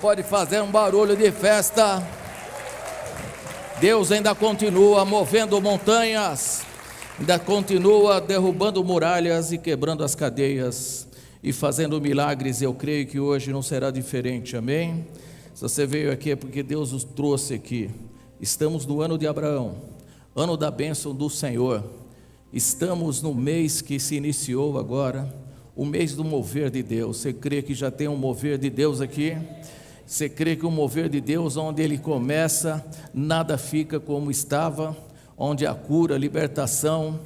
pode fazer um barulho de festa. Deus ainda continua movendo montanhas, ainda continua derrubando muralhas e quebrando as cadeias e fazendo milagres. Eu creio que hoje não será diferente, amém? Se você veio aqui é porque Deus os trouxe aqui. Estamos no ano de Abraão, ano da bênção do Senhor. Estamos no mês que se iniciou agora, o mês do mover de Deus. Você crê que já tem um mover de Deus aqui? Você crê que o mover de Deus, onde ele começa, nada fica como estava, onde há cura, libertação,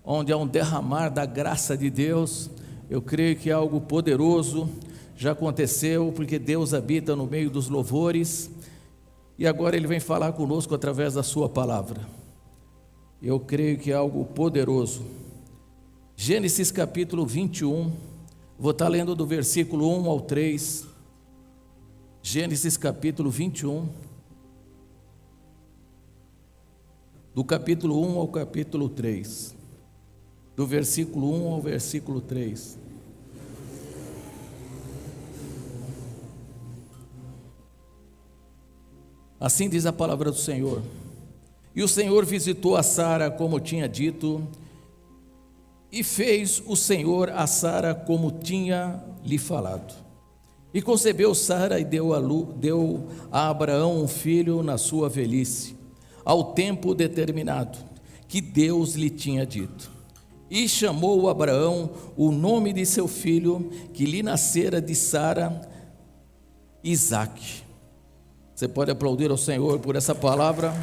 onde há um derramar da graça de Deus? Eu creio que algo poderoso já aconteceu, porque Deus habita no meio dos louvores, e agora ele vem falar conosco através da sua palavra. Eu creio que é algo poderoso. Gênesis capítulo 21, vou estar lendo do versículo 1 ao 3, Gênesis capítulo 21, do capítulo 1 ao capítulo 3, do versículo 1 ao versículo 3. Assim diz a palavra do Senhor: E o Senhor visitou a Sara como tinha dito, e fez o Senhor a Sara como tinha lhe falado. E concebeu Sara e deu a Abraão um filho na sua velhice, ao tempo determinado, que Deus lhe tinha dito. E chamou Abraão o nome de seu filho, que lhe nascera de Sara, Isaque. Você pode aplaudir ao Senhor por essa palavra?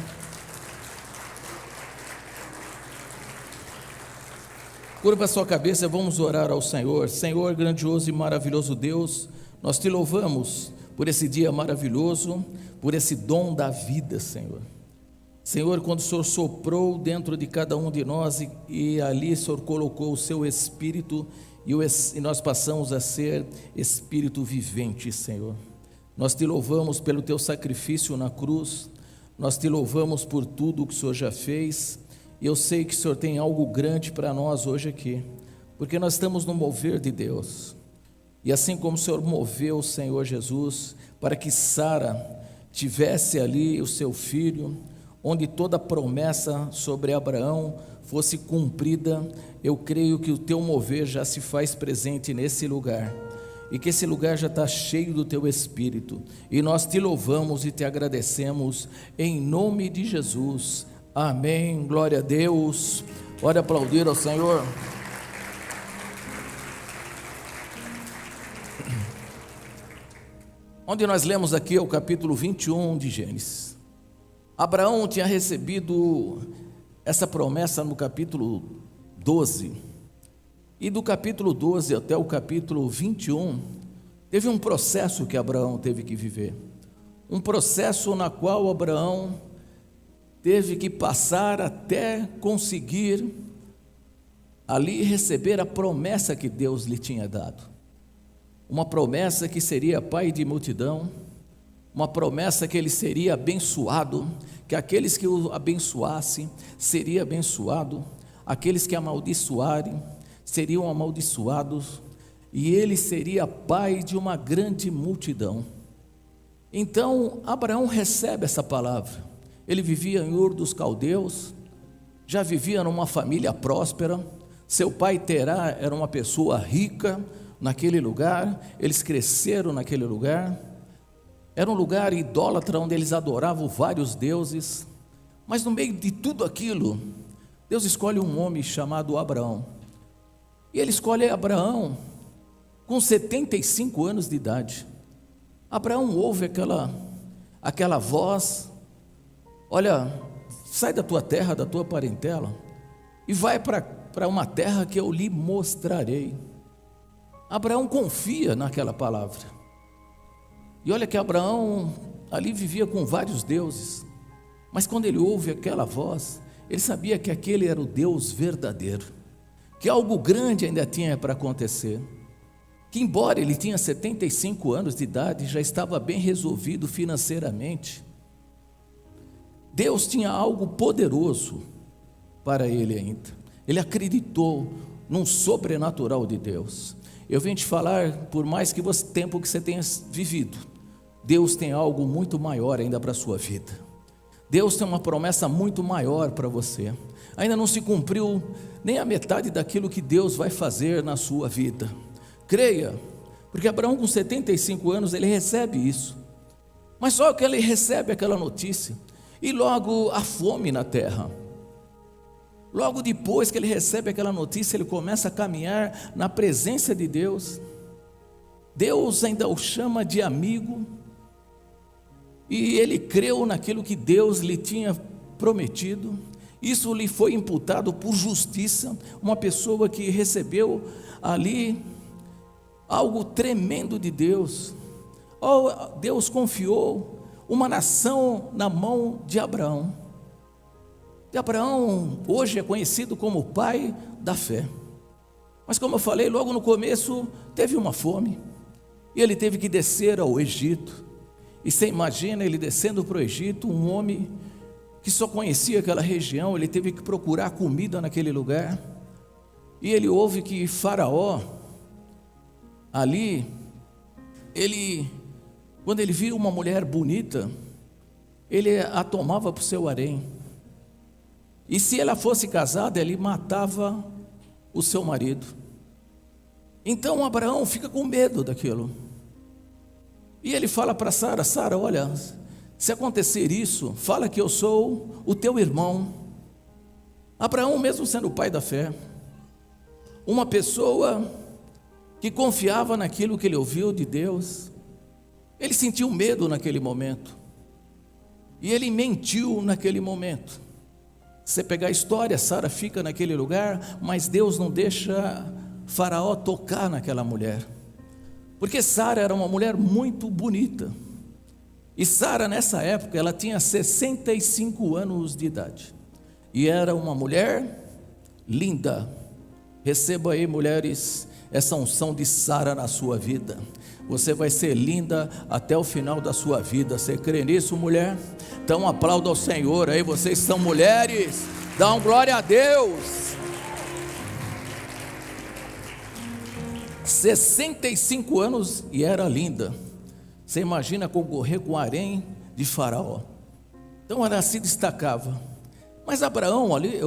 Curva a sua cabeça, vamos orar ao Senhor. Senhor, grandioso e maravilhoso Deus, nós te louvamos por esse dia maravilhoso, por esse dom da vida, Senhor. Senhor, quando o Senhor soprou dentro de cada um de nós e ali o Senhor colocou o seu Espírito e nós passamos a ser Espírito vivente, Senhor. Nós te louvamos pelo teu sacrifício na cruz, nós te louvamos por tudo que o Senhor já fez, e eu sei que o Senhor tem algo grande para nós hoje aqui, porque nós estamos no mover de Deus. E assim como o Senhor moveu o Senhor Jesus para que Sara tivesse ali o seu filho, onde toda promessa sobre Abraão fosse cumprida, eu creio que o teu mover já se faz presente nesse lugar, e que esse lugar já está cheio do teu Espírito, e nós te louvamos e te agradecemos, em nome de Jesus, amém, glória a Deus. Pode aplaudir ao Senhor. Onde nós lemos aqui é o capítulo 21 de Gênesis. Abraão tinha recebido essa promessa no capítulo 12, e do capítulo 12 até o capítulo 21, teve um processo que Abraão teve que viver, um processo na qual Abraão teve que passar até conseguir ali receber a promessa que Deus lhe tinha dado. Uma promessa que seria pai de multidão, uma promessa que ele seria abençoado, que aqueles que o abençoassem seria abençoado, aqueles que amaldiçoarem seriam amaldiçoados, e ele seria pai de uma grande multidão. Então Abraão recebe essa palavra. Ele vivia em Ur dos Caldeus, já vivia numa família próspera, seu pai Terá era uma pessoa rica naquele lugar, eles cresceram naquele lugar, era um lugar idólatra onde eles adoravam vários deuses, mas no meio de tudo aquilo, Deus escolhe um homem chamado Abraão, e ele escolhe Abraão com 75 anos de idade. Abraão ouve aquela voz: olha, sai da tua terra, da tua parentela, e vai para uma terra que eu lhe mostrarei. Abraão confia naquela palavra, e olha que Abraão ali vivia com vários deuses, mas quando ele ouve aquela voz, ele sabia que aquele era o Deus verdadeiro, que algo grande ainda tinha para acontecer, que embora ele tinha 75 anos de idade, já estava bem resolvido financeiramente, Deus tinha algo poderoso para ele ainda. Ele acreditou num sobrenatural de Deus. Eu venho te falar, por mais que tempo que você tenha vivido, Deus tem algo muito maior ainda para a sua vida. Deus tem uma promessa muito maior para você. Ainda não se cumpriu nem a metade daquilo que Deus vai fazer na sua vida. Creia, porque Abraão com 75 anos, ele recebe isso. Mas só que ele recebe aquela notícia, e logo há fome na terra. Logo depois que ele recebe aquela notícia, ele começa a caminhar na presença de Deus. Deus ainda o chama de amigo, e ele creu naquilo que Deus lhe tinha prometido. Isso lhe foi imputado por justiça, uma pessoa que recebeu ali algo tremendo de Deus. Deus confiou uma nação na mão de Abraão. E Abraão hoje é conhecido como o pai da fé. Mas como eu falei logo no começo, teve uma fome, e ele teve que descer ao Egito. E você imagina ele descendo para o Egito, um homem que só conhecia aquela região, ele teve que procurar comida naquele lugar. E ele ouve que Faraó, ali, quando ele via uma mulher bonita, ele a tomava para o seu harém. E se ela fosse casada, ele matava o seu marido. Então Abraão fica com medo daquilo. E ele fala para Sara: Sara, olha, se acontecer isso, fala que eu sou o teu irmão. Abraão, mesmo sendo o pai da fé, uma pessoa que confiava naquilo que ele ouviu de Deus, ele sentiu medo naquele momento, e ele mentiu naquele momento. Se você pegar a história, Sara fica naquele lugar, mas Deus não deixa Faraó tocar naquela mulher, porque Sara era uma mulher muito bonita. E Sara nessa época, ela tinha 65 anos de idade, e era uma mulher linda. Receba aí, mulheres, essa unção de Sara na sua vida. Você vai ser linda até o final da sua vida. Você crê nisso, mulher? Então aplauda ao Senhor aí, vocês são mulheres, dá um glória a Deus. 65 anos e era linda. Você imagina concorrer com o harém de Faraó. Então ela se destacava. Mas Abraão ali,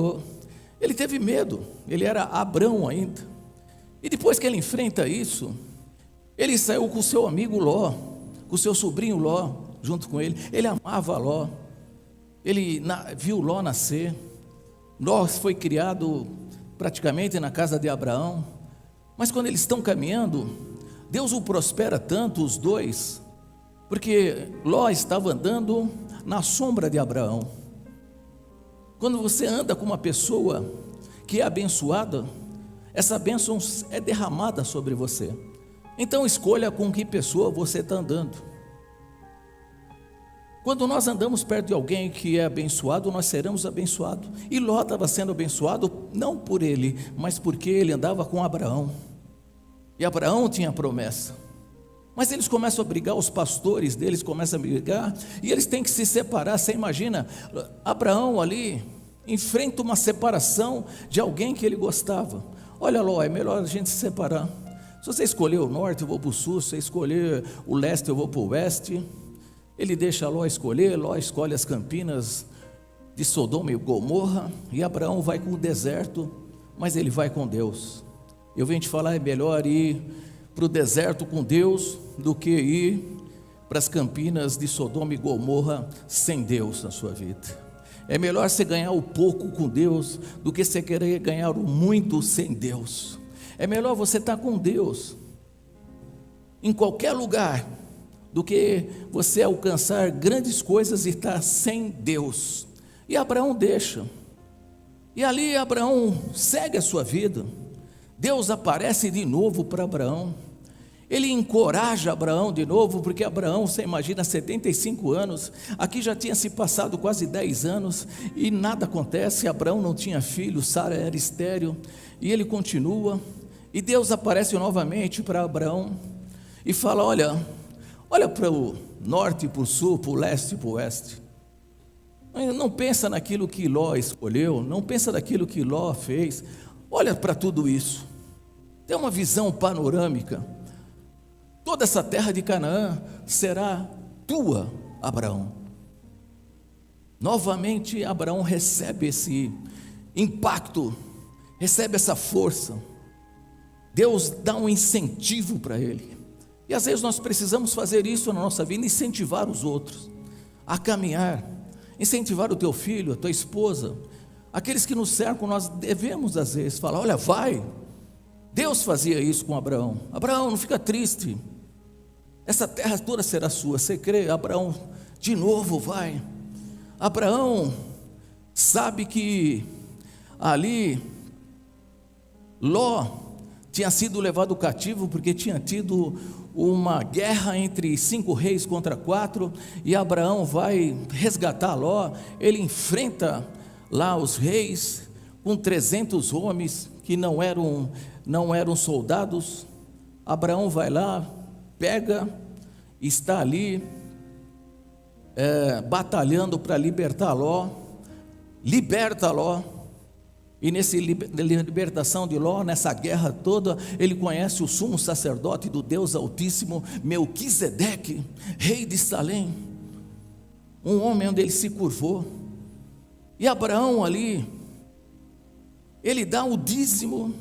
ele teve medo. Ele era Abrão ainda. E depois que ele enfrenta isso, ele saiu com o seu amigo Ló, com o seu sobrinho Ló, junto com ele. Ele amava Ló. Ele viu Ló nascer. Ló foi criado praticamente na casa de Abraão. Mas quando eles estão caminhando, Deus o prospera tanto, os dois, porque Ló estava andando na sombra de Abraão. Quando você anda com uma pessoa que é abençoada, essa bênção é derramada sobre você. Então escolha com que pessoa você está andando. Quando nós andamos perto de alguém que é abençoado, nós seremos abençoados. E Ló estava sendo abençoado não por ele, mas porque ele andava com Abraão. E Abraão tinha promessa. Mas eles começam a brigar, os pastores deles começam a brigar, e eles têm que se separar. Você imagina, Abraão ali enfrenta uma separação de alguém que ele gostava. Olha, Ló, é melhor a gente se separar. Se você escolher o norte, eu vou para o sul. Se você escolher o leste, eu vou para o oeste. Ele deixa Ló escolher. Ló escolhe as campinas de Sodoma e Gomorra, e Abraão vai com o deserto, mas ele vai com Deus. Eu venho te falar, é melhor ir para o deserto com Deus do que ir para as campinas de Sodoma e Gomorra sem Deus na sua vida. É melhor você ganhar o pouco com Deus do que você querer ganhar o muito sem Deus. É melhor você estar com Deus em qualquer lugar do que você alcançar grandes coisas e estar sem Deus. E Abraão deixa. E ali Abraão segue a sua vida. Deus aparece de novo para Abraão. Ele encoraja Abraão de novo, porque Abraão, você imagina, 75 anos, aqui já tinha se passado quase 10 anos, e nada acontece. Abraão não tinha filho, Sara era estéril, e ele continua, e Deus aparece novamente para Abraão, e fala: olha para o norte, para o sul, para o leste e para o oeste. Não pensa naquilo que Ló escolheu, não pensa naquilo que Ló fez, olha para tudo isso, tem uma visão panorâmica. Toda essa terra de Canaã será tua, Abraão. Novamente Abraão recebe esse impacto, recebe essa força. Deus dá um incentivo para ele. E às vezes nós precisamos fazer isso na nossa vida, incentivar os outros a caminhar, incentivar o teu filho, a tua esposa, aqueles que nos cercam. Nós devemos às vezes falar: olha, vai. Deus fazia isso com Abraão. Abraão, não fica triste, essa terra toda será sua. Você crê? Abraão, de novo vai. Abraão sabe que ali Ló tinha sido levado cativo porque tinha tido uma guerra entre 5 reis contra 4, e Abraão vai resgatar Ló. Ele enfrenta lá os reis com 300 homens que não eram soldados. Abraão vai lá, pega, está ali batalhando para libertar Ló, liberta Ló. E nessa libertação de Ló, nessa guerra toda, ele conhece o sumo sacerdote do Deus Altíssimo, Melquisedeque, rei de Salém, um homem onde ele se curvou. E Abraão ali, ele dá o dízimo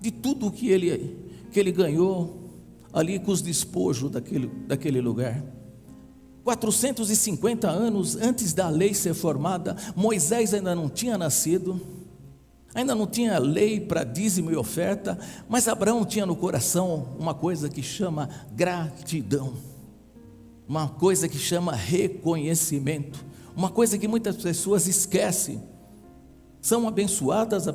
de tudo que ele ganhou ali com os despojos daquele lugar. 450 anos antes da lei ser formada, Moisés ainda não tinha nascido, ainda não tinha lei para dízimo e oferta, mas Abraão tinha no coração uma coisa que chama gratidão, uma coisa que chama reconhecimento, uma coisa que muitas pessoas esquecem. São abençoadas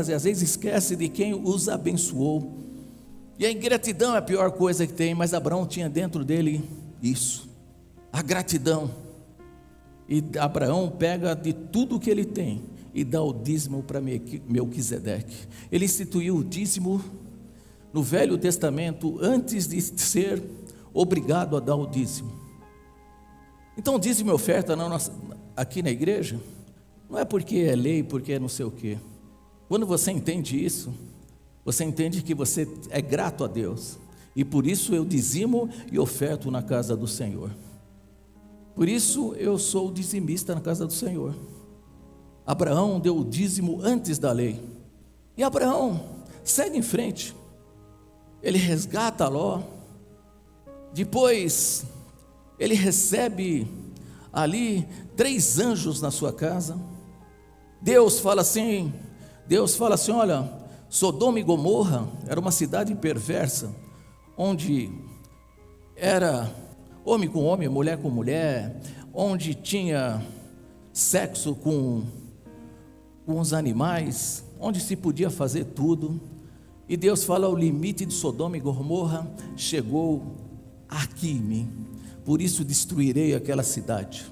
e às vezes esquecem de quem os abençoou. E a ingratidão é a pior coisa que tem, mas Abraão tinha dentro dele isso, a gratidão. E Abraão pega de tudo que ele tem e dá o dízimo para Melquisedeque. Ele instituiu o dízimo no Velho Testamento antes de ser obrigado a dar o dízimo. Então o dízimo e oferta aqui na igreja não é porque é lei, porque é não sei o quê. Quando você entende isso, você entende que você é grato a Deus, e por isso eu dizimo e oferto na casa do Senhor. Por isso eu sou dizimista na casa do Senhor. Abraão deu o dízimo antes da lei, e Abraão segue em frente. Ele resgata Ló, depois ele recebe ali 3 anjos na sua casa. Deus fala assim: olha, Sodoma e Gomorra era uma cidade perversa, onde era homem com homem, mulher com mulher, onde tinha sexo com os animais, onde se podia fazer tudo. E Deus fala: o limite de Sodoma e Gomorra chegou aqui em mim, por isso destruirei aquela cidade.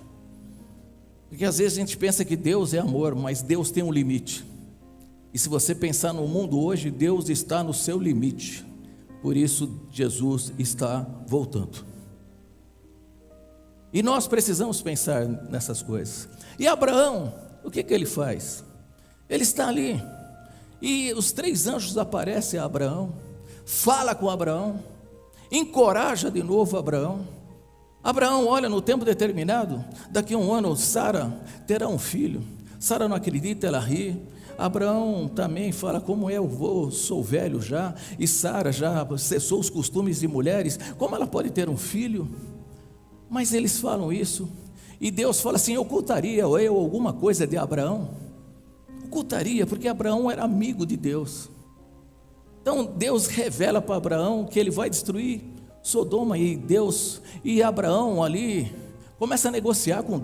Porque às vezes a gente pensa que Deus é amor, mas Deus tem um limite. E se você pensar no mundo hoje, Deus está no seu limite. Por isso Jesus está voltando. E nós precisamos pensar nessas coisas. E Abraão, o que ele faz? Ele está ali, e os 3 anjos aparecem a Abraão, fala com Abraão, encoraja de novo Abraão. Abraão olha, no tempo determinado, daqui a 1 ano Sara terá um filho. Sara não acredita, ela ri. Abraão também fala: como sou velho já, e Sara já cessou os costumes de mulheres, como ela pode ter um filho? Mas eles falam isso, e Deus fala assim: ocultaria eu alguma coisa de Abraão? Ocultaria, porque Abraão era amigo de Deus. Então Deus revela para Abraão que ele vai destruir Sodoma, e Abraão ali começa a negociar com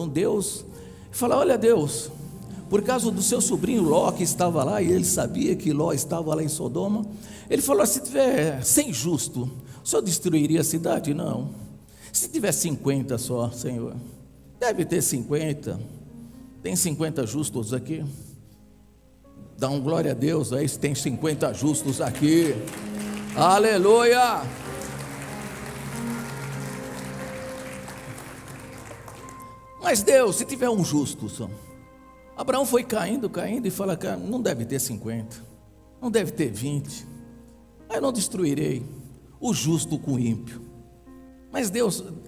Deus, e fala: olha Deus, por causa do seu sobrinho Ló que estava lá, e ele sabia que Ló estava lá em Sodoma, ele falou: se tiver 100 justos, o Senhor destruiria a cidade? Não. Se tiver 50 só, Senhor, deve ter 50, tem 50 justos aqui? Dá um glória a Deus aí se tem 50 justos aqui. Aleluia! Mas Deus, se tiver um justo só. Abraão foi caindo e fala: cara, não deve ter 50, não deve ter 20, aí eu não destruirei o justo com o ímpio. Mas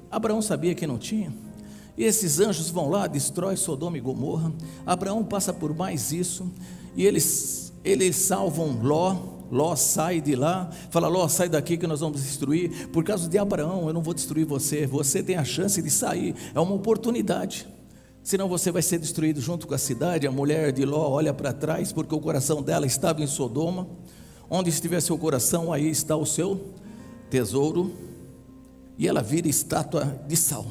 Abraão sabia que não tinha. E esses anjos vão lá, destrói Sodoma e Gomorra. Abraão passa por mais isso, e eles salvam Ló. Ló sai de lá, fala: Ló, sai daqui que nós vamos destruir. Por causa de Abraão eu não vou destruir você, você tem a chance de sair, é uma oportunidade, senão você vai ser destruído junto com a cidade. A mulher de Ló olha para trás, porque o coração dela estava em Sodoma. Onde estiver seu coração, aí está o seu tesouro. E ela vira estátua de sal.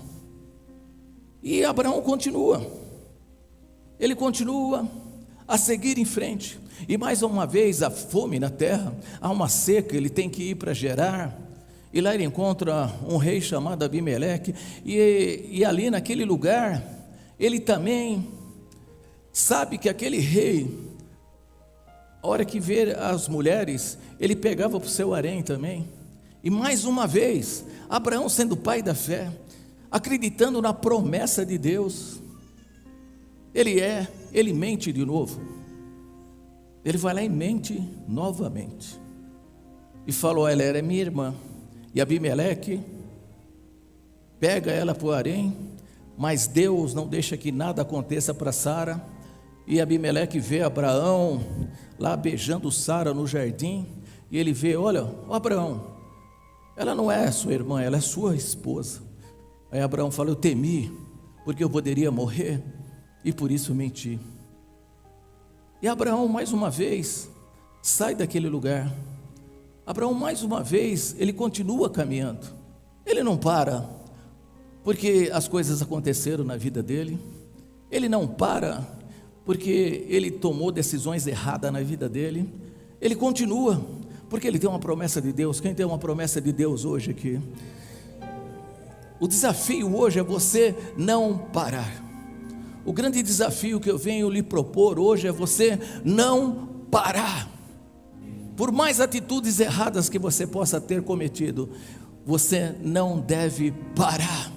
E Abraão continua, ele continua a seguir em frente. E mais uma vez há fome na terra, há uma seca, ele tem que ir para Gerar. E lá ele encontra um rei chamado Abimeleque. E ali naquele lugar, ele também sabe que aquele rei, a hora que vê as mulheres, ele pegava para o seu harém também. E mais uma vez, Abraão, sendo pai da fé, acreditando na promessa de Deus, ele mente de novo. Ele vai lá e mente novamente. E falou: ela era minha irmã. E Abimeleque pega ela para o harém, mas Deus não deixa que nada aconteça para Sara. E Abimeleque vê Abraão lá beijando Sara no jardim. E ele vê: olha, Abraão, ela não é sua irmã, ela é sua esposa. Aí Abraão fala: eu temi, porque eu poderia morrer, e por isso menti. E Abraão mais uma vez sai daquele lugar. Abraão mais uma vez, ele continua caminhando. Ele não para, porque as coisas aconteceram na vida dele. Ele não para, porque ele tomou decisões erradas na vida dele. Ele continua, porque ele tem uma promessa de Deus. Quem tem uma promessa de Deus hoje aqui? O desafio hoje é você não parar. O grande desafio que eu venho lhe propor hoje é você não parar. Por mais atitudes erradas que você possa ter cometido, você não deve parar.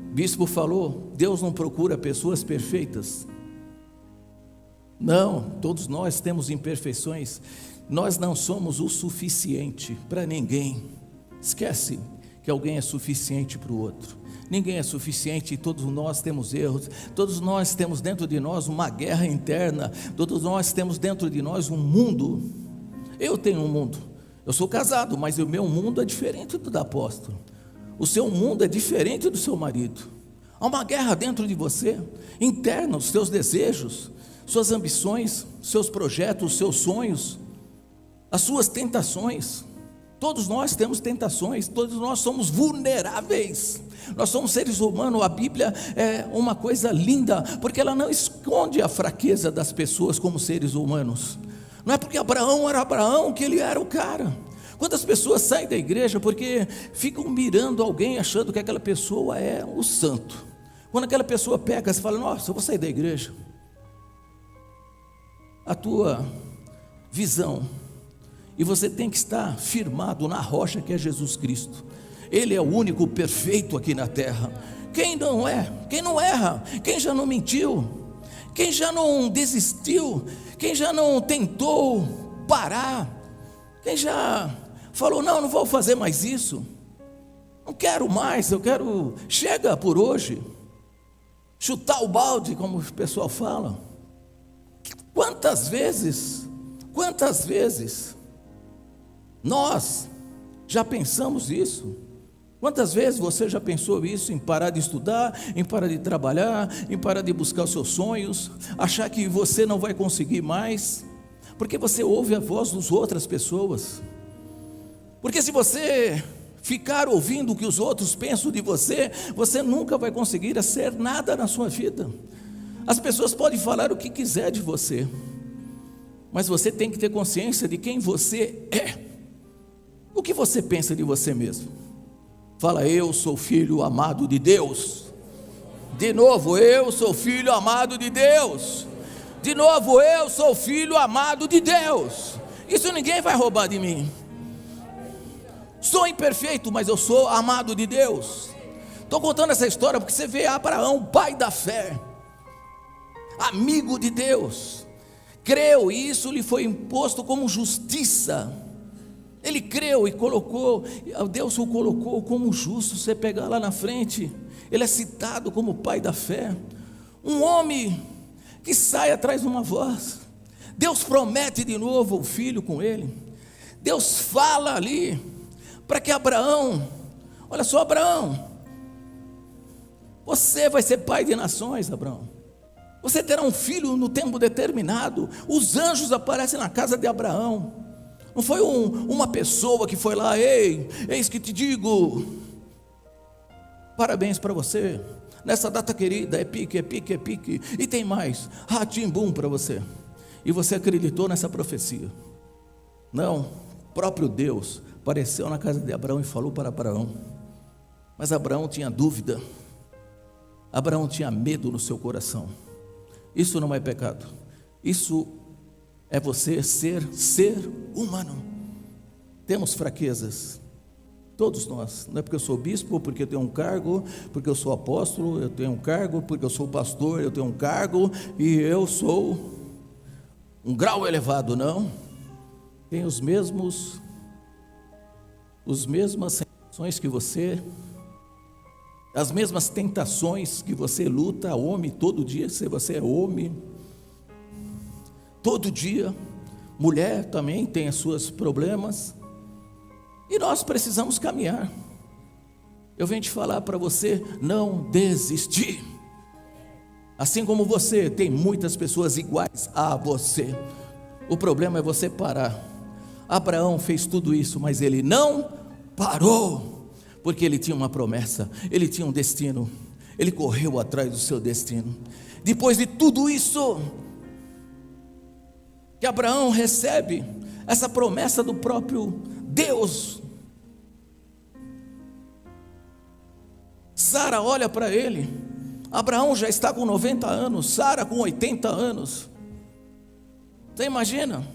O bispo falou: Deus não procura pessoas perfeitas. Não, todos nós temos imperfeições. Nós não somos o suficiente para ninguém. Esquece que alguém é suficiente para o outro. Ninguém é suficiente, todos nós temos erros, todos nós temos dentro de nós uma guerra interna, todos nós temos dentro de nós um mundo. Eu tenho um mundo, eu sou casado, mas o meu mundo é diferente do do apóstolo. O seu mundo é diferente do seu marido. Há uma guerra dentro de você, interna, os seus desejos, suas ambições, seus projetos, os seus sonhos, as suas tentações. Todos nós temos tentações, todos nós somos vulneráveis. Nós somos seres humanos. A Bíblia é uma coisa linda, porque ela não esconde a fraqueza das pessoas como seres humanos. Não é porque Abraão era Abraão que ele era o cara. Quantas pessoas saem da igreja porque ficam mirando alguém, achando que aquela pessoa é o santo. Quando aquela pessoa peca, você fala: nossa, eu vou sair da igreja. A tua visão, e você tem que estar firmado na rocha que é Jesus Cristo. Ele é o único perfeito aqui na terra. Quem não é? Quem não erra? Quem já não mentiu? Quem já não desistiu? Quem já não tentou parar? Quem já falou: não vou fazer mais isso, não quero mais, chega por hoje, chutar o balde, como o pessoal fala. Quantas vezes nós já pensamos isso? Quantas vezes você já pensou isso, em parar de estudar, em parar de trabalhar, em parar de buscar os seus sonhos, achar que você não vai conseguir mais, porque você ouve a voz das outras pessoas? Porque se você ficar ouvindo o que os outros pensam de você, você nunca vai conseguir ser nada na sua vida. As pessoas podem falar o que quiser de você, mas você tem que ter consciência de quem você é. O que você pensa de você mesmo? Fala: eu sou filho amado de Deus. De novo: eu sou filho amado de Deus. De novo: eu sou filho amado de Deus. Isso ninguém vai roubar de mim. Sou imperfeito, mas eu sou amado de Deus. Estou contando essa história porque você vê Abraão, pai da fé, amigo de Deus, creu, e isso lhe foi imposto como justiça. Ele creu e colocou, Deus o colocou como justo. Você pegar lá na frente, ele é citado como pai da fé, um homem que sai atrás de uma voz. Deus promete de novo o filho com ele. Deus fala ali para que Abraão, olha só, Abraão, você vai ser pai de nações, Abraão. Você terá um filho no tempo determinado. Os anjos aparecem na casa de Abraão. Não foi uma pessoa que foi lá, ei, eis que te digo, parabéns para você, nessa data querida, é pique, e tem mais, ratimbum para você, e você acreditou nessa profecia. Não, o próprio Deus apareceu na casa de Abraão e falou para Abraão, mas Abraão tinha dúvida, Abraão tinha medo no seu coração. Isso não é pecado, isso é você ser humano. Temos fraquezas, todos nós. Não é porque eu sou bispo, porque eu tenho um cargo, porque eu sou apóstolo, eu tenho um cargo, porque eu sou pastor, eu tenho um cargo, e eu sou um grau elevado, não. Tem as mesmas sensações que você, as mesmas tentações que você luta, homem, todo dia, se você é homem, todo dia. Mulher também tem os seus problemas, e nós precisamos caminhar. Eu venho te falar para você não desistir. Assim como você, tem muitas pessoas iguais a você. O problema é você parar. Abraão fez tudo isso, mas ele não parou, porque ele tinha uma promessa, ele tinha um destino, ele correu atrás do seu destino. Depois de tudo isso, que Abraão recebe essa promessa do próprio Deus, Sara olha para ele. Abraão já está com 90 anos, Sara com 80 anos. Você imagina?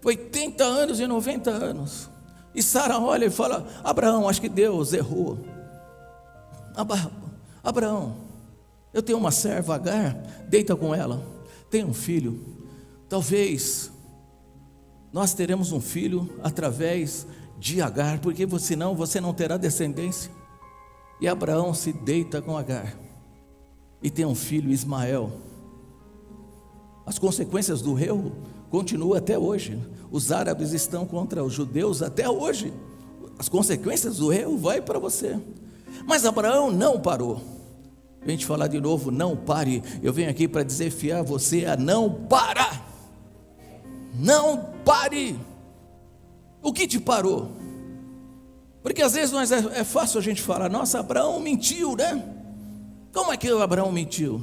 80 anos e 90 anos. E Sara olha e fala: Abraão, acho que Deus errou. Abraão, eu tenho uma serva Agar, deita com ela, tem um filho. Talvez nós teremos um filho através de Agar, porque senão você não terá descendência. E Abraão se deita com Agar e tem um filho, Ismael. As consequências do erro continuam até hoje. Os árabes estão contra os judeus até hoje. As consequências do erro vai para você. Mas Abraão não parou. Vem te falar de novo, não pare. Eu venho aqui para desafiar você a não parar. Não pare. O que te parou? Porque às vezes é fácil a gente falar: nossa, Abraão mentiu, né? Como é que o Abraão mentiu?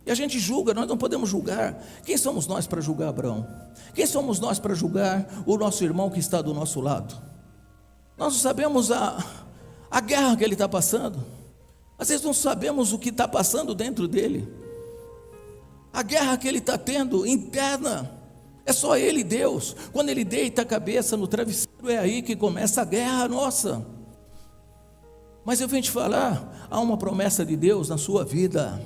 E a gente julga, nós não podemos julgar. Quem somos nós para julgar Abraão? Quem somos nós para julgar o nosso irmão que está do nosso lado? Nós não sabemos a guerra que ele está passando. Às vezes não sabemos o que está passando dentro dele. A guerra que ele está tendo interna. É só ele e Deus. Quando ele deita a cabeça no travesseiro, é aí que começa a guerra nossa. Mas eu venho te falar, há uma promessa de Deus na sua vida.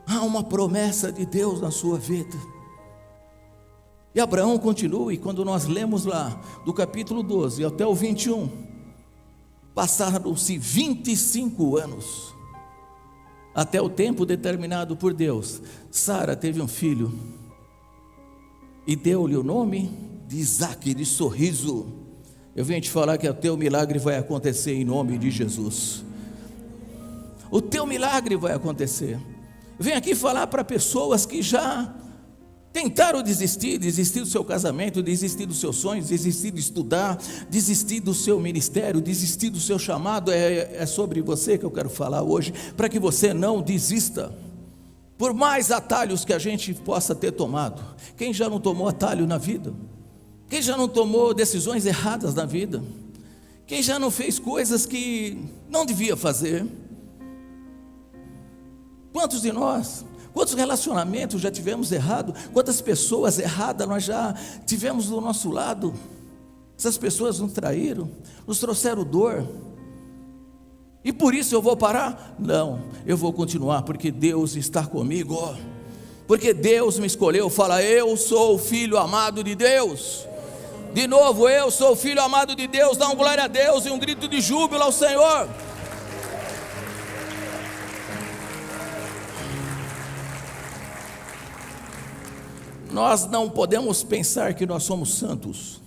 Há uma promessa de Deus na sua vida. E Abraão continua, e quando nós lemos lá, do capítulo 12 até o 21, passaram-se 25 anos, até o tempo determinado por Deus. Sara teve um filho, e deu-lhe o nome de Isaque, de sorriso. Eu venho te falar que o teu milagre vai acontecer em nome de Jesus. O teu milagre vai acontecer. Venho aqui falar para pessoas que já tentaram desistir do seu casamento, desistir dos seus sonhos, desistir de estudar, desistir do seu ministério, desistir do seu chamado. É sobre você que eu quero falar hoje, para que você não desista. Por mais atalhos que a gente possa ter tomado, quem já não tomou atalho na vida? Quem já não tomou decisões erradas na vida? Quem já não fez coisas que não devia fazer? Quantos de nós, quantos relacionamentos já tivemos errado? Quantas pessoas erradas nós já tivemos do nosso lado? Essas pessoas nos traíram, nos trouxeram dor. E por isso eu vou parar? Não, eu vou continuar, porque Deus está comigo, porque Deus me escolheu. Fala: eu sou o filho amado de Deus. De novo, eu sou o filho amado de Deus. Dá um glória a Deus e um grito de júbilo ao Senhor. Nós não podemos pensar que nós somos santos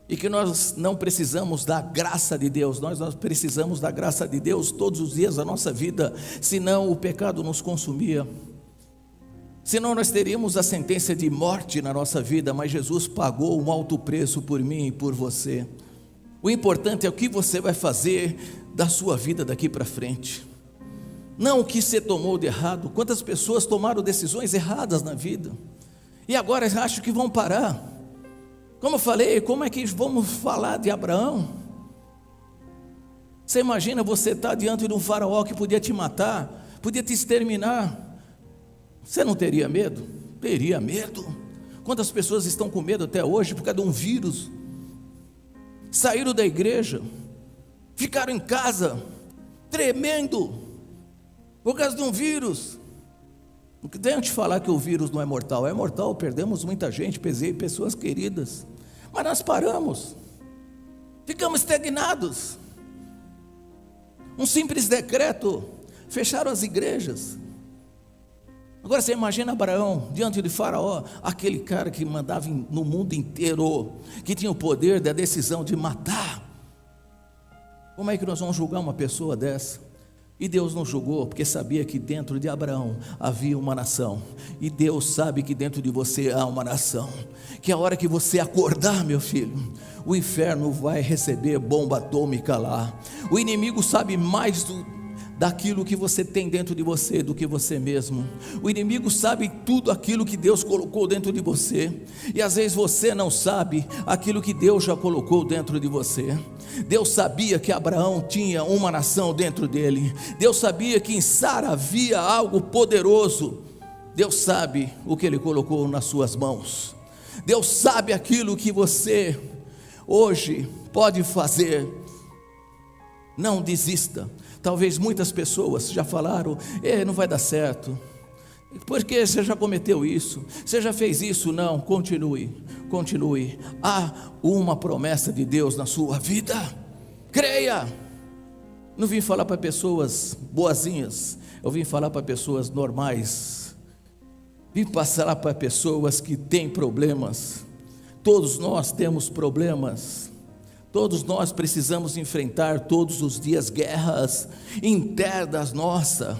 e que nós não precisamos da graça de Deus. Nós precisamos da graça de Deus todos os dias da nossa vida, senão o pecado nos consumia, senão nós teríamos a sentença de morte na nossa vida. Mas Jesus pagou um alto preço por mim e por você. O importante é o que você vai fazer da sua vida daqui para frente, não o que você tomou de errado. Quantas pessoas tomaram decisões erradas na vida e agora acham que vão parar? Como eu falei, como é que vamos falar de Abraão? Você imagina você estar diante de um faraó que podia te matar, podia te exterminar. Você não teria medo? Teria medo. Quantas pessoas estão com medo até hoje por causa de um vírus? Saíram da igreja, ficaram em casa, tremendo, por causa de um vírus. Não tenho te falar que o vírus não é mortal. É mortal, perdemos muita gente, pessoas queridas, mas nós paramos, ficamos estagnados. Um simples decreto, fecharam as igrejas. Agora você imagina Abraão diante de Faraó, aquele cara que mandava no mundo inteiro, que tinha o poder da decisão de matar. Como é que nós vamos julgar uma pessoa dessa? E Deus não julgou, porque sabia que dentro de Abraão havia uma nação. E Deus sabe que dentro de você há uma nação, que a hora que você acordar, meu filho, o inferno vai receber bomba atômica lá. O inimigo sabe mais daquilo que você tem dentro de você do que você mesmo. O inimigo sabe tudo aquilo que Deus colocou dentro de você, e às vezes você não sabe aquilo que Deus já colocou dentro de você. Deus sabia que Abraão tinha uma nação dentro dele. Deus sabia que em Sara havia algo poderoso. Deus sabe o que Ele colocou nas suas mãos. Deus sabe aquilo que você hoje pode fazer. Não desista. Talvez muitas pessoas já falaram: não vai dar certo, porque você já cometeu isso, você já fez isso. Não, continue. Há uma promessa de Deus na sua vida, creia. Não vim falar para pessoas boazinhas, eu vim falar para pessoas normais, vim passar para pessoas que têm problemas. Todos nós temos problemas. Todos nós precisamos enfrentar todos os dias guerras internas nossas.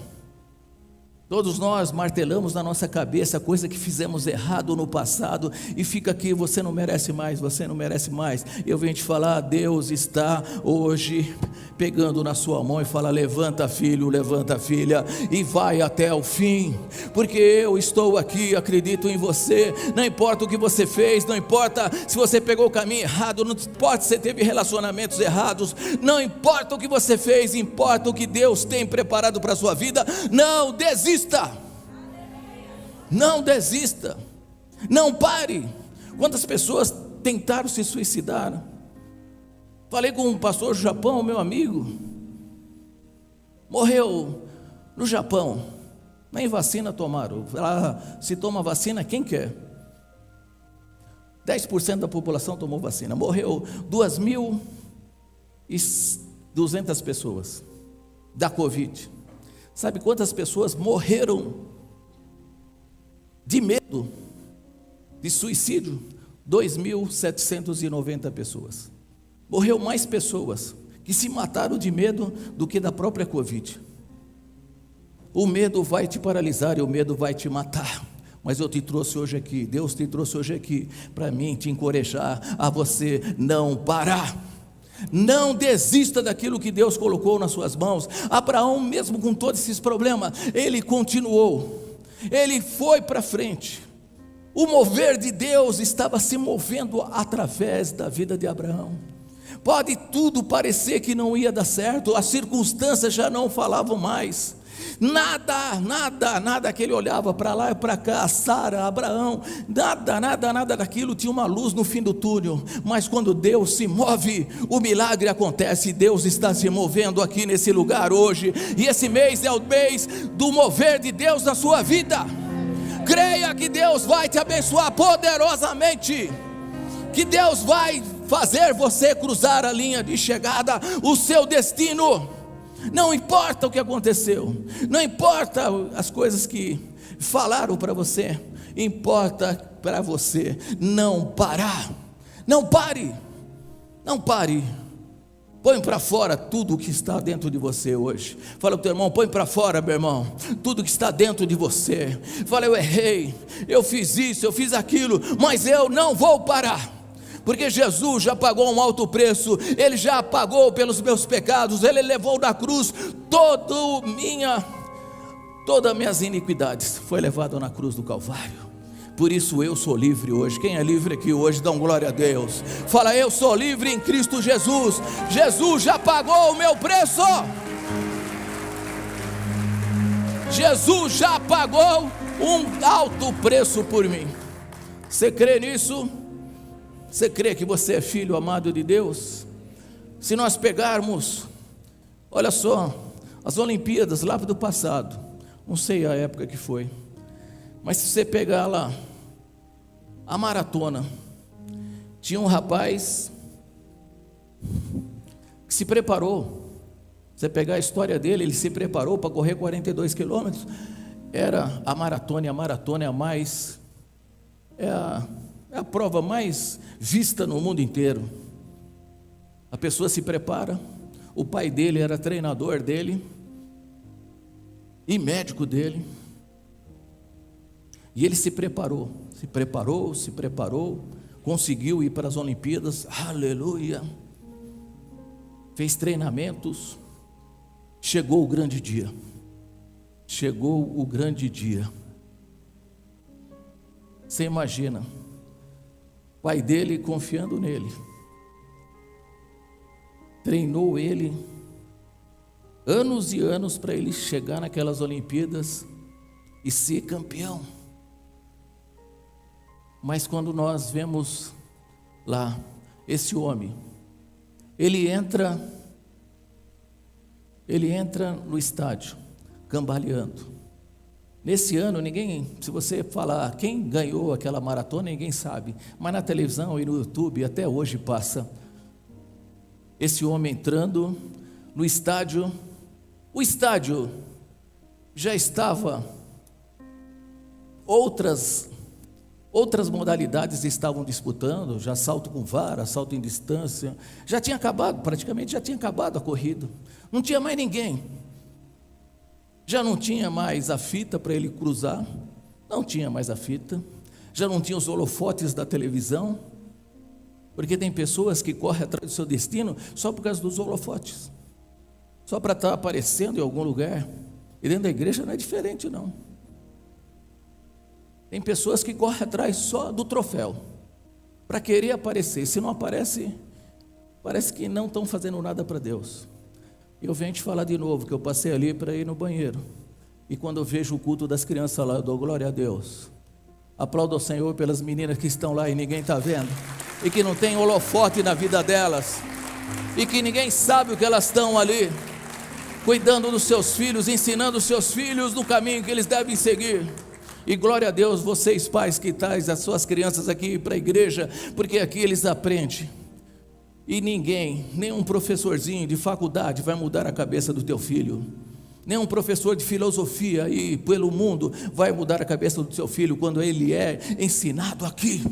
Todos nós martelamos na nossa cabeça a coisa que fizemos errado no passado, e fica aqui: você não merece mais, você não merece mais. Eu venho te falar, Deus está hoje pegando na sua mão e fala: levanta filho, levanta filha, e vai até o fim, porque eu estou aqui, acredito em você. Não importa o que você fez, não importa se você pegou o caminho errado, não importa se você teve relacionamentos errados, não importa o que você fez, importa o que Deus tem preparado para a sua vida. Não desista. Não desista, não pare. Quantas pessoas tentaram se suicidar? Falei com um pastor do Japão, meu amigo, morreu no Japão, nem vacina tomaram. Lá se toma vacina quem quer. 10% da população tomou vacina, morreu 2.200 pessoas da Covid. Sabe quantas pessoas morreram de medo, de suicídio? 2.790 pessoas. Morreu mais pessoas que se mataram de medo do que da própria Covid. O medo vai te paralisar e o medo vai te matar. Mas eu te trouxe hoje aqui, Deus te trouxe hoje aqui para mim te encorajar a você não parar. Não desista daquilo que Deus colocou nas suas mãos. Abraão, mesmo com todos esses problemas, ele continuou, ele foi para frente. O mover de Deus estava se movendo através da vida de Abraão. Pode tudo parecer que não ia dar certo, as circunstâncias já não falavam mais. Nada que ele olhava para lá e para cá, Sara, Abraão, nada daquilo tinha uma luz no fim do túnel. Mas quando Deus se move, o milagre acontece. Deus está se movendo aqui nesse lugar hoje, e esse mês é o mês do mover de Deus na sua vida. Creia que Deus vai te abençoar poderosamente. que Deus vai fazer você cruzar a linha de chegada, o seu destino. Não importa o que aconteceu, não importa as coisas que falaram para você, importa para você não parar. Não pare, não pare. Põe para fora tudo o que está dentro de você hoje. Fala para o teu irmão, põe para fora, meu irmão, tudo que está dentro de você. Fala, eu errei, eu fiz isso, eu fiz aquilo, mas eu não vou parar. Porque Jesus já pagou um alto preço, Ele já pagou pelos meus pecados, Ele levou na cruz todas minhas iniquidades, foi levado na cruz do Calvário. Por isso eu sou livre hoje. Quem é livre aqui hoje, dá glória a Deus. Fala, eu sou livre em Cristo Jesus. Jesus já pagou o meu preço. Jesus já pagou um alto preço por mim. Você crê nisso? Você crê que você é filho amado de Deus? Se nós pegarmos, olha só, as Olimpíadas lá do passado, não sei a época que foi, mas se você pegar lá a maratona, tinha um rapaz que se preparou. Você pegar a história dele, ele se preparou para correr 42 quilômetros. Era a maratona, e a maratona é a mais, é a prova mais vista no mundo inteiro. A pessoa se prepara, o pai dele era treinador dele e médico dele, e ele se preparou, conseguiu ir para as Olimpíadas, aleluia, fez treinamentos, chegou o grande dia, você imagina, o pai dele confiando nele, treinou ele anos e anos para ele chegar naquelas Olimpíadas e ser campeão. Mas quando nós vemos lá esse homem, ele entra no estádio cambaleando. Nesse ano ninguém, se você falar quem ganhou aquela maratona, ninguém sabe, mas na televisão e no YouTube até hoje passa esse homem entrando no estádio. O estádio já estava, outras modalidades estavam disputando, já salto com vara, salto em distância, já tinha acabado, praticamente já tinha acabado a corrida, não tinha mais ninguém, já não tinha mais a fita para ele cruzar, não tinha mais a fita, já não tinha os holofotes da televisão, porque tem pessoas que correm atrás do seu destino só por causa dos holofotes, só para estar aparecendo em algum lugar, e dentro da igreja não é diferente não. Tem pessoas que correm atrás só do troféu, para querer aparecer. Se não aparece, parece que não estão fazendo nada para Deus. Eu venho te falar de novo, que eu passei ali para ir no banheiro, e quando eu vejo o culto das crianças lá, eu dou glória a Deus. Aplaudo ao Senhor pelas meninas que estão lá e ninguém está vendo, e que não tem holofote na vida delas, e que ninguém sabe o que elas estão ali, cuidando dos seus filhos, ensinando os seus filhos no caminho que eles devem seguir. E glória a Deus, vocês pais que traz as suas crianças aqui para a igreja, porque aqui eles aprendem. E ninguém, nenhum professorzinho de faculdade vai mudar a cabeça do teu filho. Nenhum professor de filosofia aí pelo mundo vai mudar a cabeça do seu filho quando ele é ensinado aqui.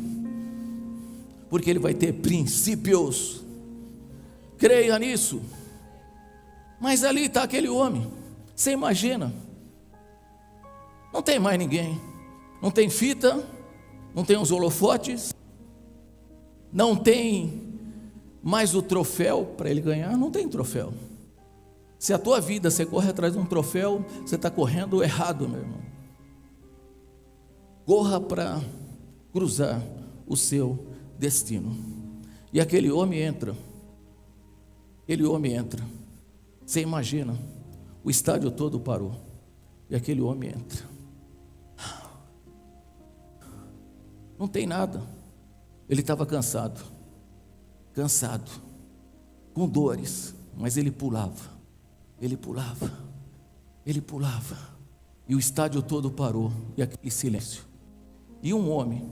Porque ele vai ter princípios. Creia nisso. Mas ali está aquele homem, você imagina, não tem mais ninguém, não tem fita, não tem os holofotes, não tem mais o troféu para ele ganhar, não tem troféu. Se a tua vida você corre atrás de um troféu, você está correndo errado, meu irmão. Corra para cruzar o seu destino. E aquele homem entra, você imagina, o estádio todo parou, e aquele homem entra, não tem nada, ele estava cansado, com dores, mas ele pulava, e o estádio todo parou, e aquele silêncio, e um homem,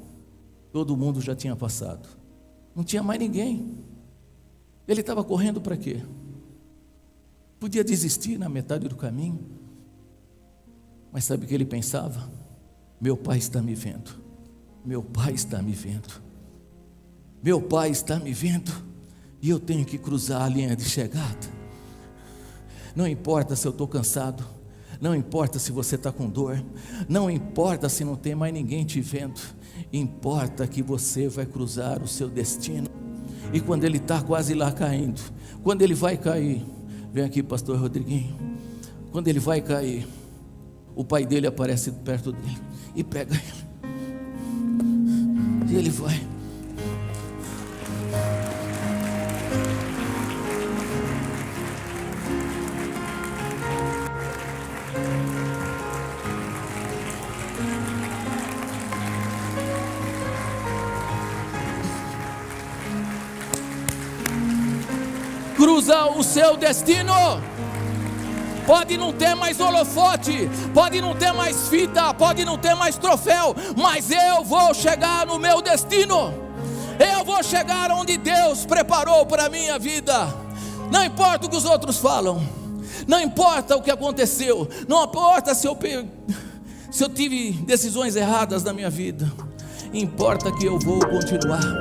todo mundo já tinha passado, Não tinha mais ninguém. Ele estava correndo para quê? Podia desistir na metade do caminho. Mas sabe o que ele pensava? Meu pai está me vendo. Meu pai está me vendo. Meu pai está me vendo. E eu tenho que cruzar a linha de chegada. Não importa se eu estou cansado. Não importa se você está com dor. Não importa se não tem mais ninguém te vendo. Importa que você vai cruzar o seu destino. E quando ele está quase lá caindo, quando ele vai cair, vem aqui, pastor Rodriguinho. Quando ele vai cair, o pai dele aparece perto dele e pega ele. E ele vai. Cruzar o seu destino. Pode não ter mais holofote, pode não ter mais fita, pode não ter mais troféu, mas eu vou chegar no meu destino. Eu vou chegar onde Deus preparou para a minha vida. Não importa o que os outros falam, não importa o que aconteceu, não importa se eu tive decisões erradas na minha vida, importa que eu vou continuar.